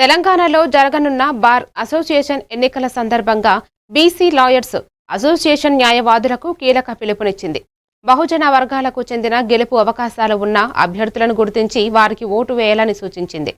తెలంగాణలో జరగనున్న bar association ఎన్నికల సందర్భంగా బీసీ లాయర్స్ అసోసియేషన్ న్యాయవాదులకు కీలక పిలుపునిచ్చింది. బహుజన వర్గాలకు చెందిన గెలుపు అవకాశాలు ఉన్న అభ్యర్థులను గుర్తించి వారికి ఓటు వేయాలని సూచించింది.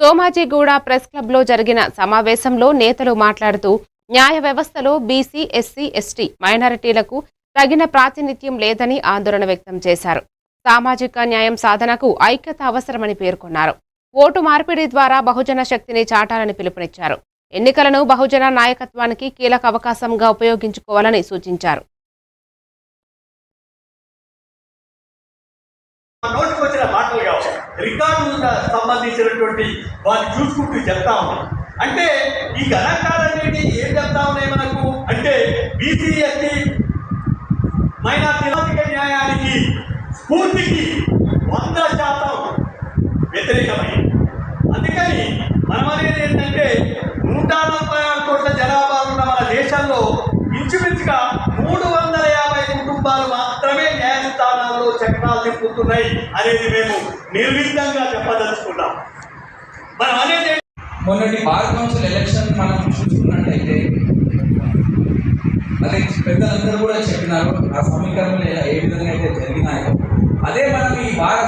సోమాజిగూడ ప్రెస్ క్లబ్లో జరిగిన సమావేశంలో నేతలు మాట్లాడుతూ న్యాయ వ్యవస్థలో బీసీ, ఎస్సీ, ఎస్టీ మైనారిటీలకు తగిన ప్రాతినిధ్యం లేదని ఆందోళన వ్యక్తం చేశారు. సామాజిక న్యాయం సాధనకు ఐక్యత అవసరమని పేర్కొన్నారు. ఓటు మార్పిడి ద్వారా బహుజన శక్తిని చాటాలని పిలుపునిచ్చారు. ఎన్నికలను బహుజన నాయకత్వానికి కీలక అవకాశంగా ఉపయోగించుకోవాలని సూచించారు. నోటికొచ్చిన మాటలుగా రికార్డులకు సంబంధించినటువంటి వారిని చూసుకుంటూ చెప్తా ఉన్నాం. అంటే ఈ గణాంకాలన్నింటి ఏం చెప్తా ఉన్నాయి మనకు అంటే బీసీ, ఎస్టీ, మైనారిటీ సామాజిక న్యాయానికి స్ఫూర్తికి 100% వ్యతిరేకమైంది. అందుకని మనం అనేది ఏంటంటే 146 కోట్ల జనాభా ఉన్న మన దేశంలో ఇంచుమించుగా 350 కుటుంబాలు మాత్రమే న్యాయస్థానాల్లో చక్రాలు తిప్పుతున్నాయి అనేది మేము నిర్విఘ్నంగా చెప్పదలుచుకున్నాం. మనం అనేది మొన్నటి బార్ కౌన్సిల్ ఎలక్షన్ మనం చూసుకున్నట్లయితే అదే పెద్దలందరూ కూడా చెప్పినారు ఆ సమీకరణలు ఏ విధంగా అయితే జరిగినాయో అదే మనం ఈ బార్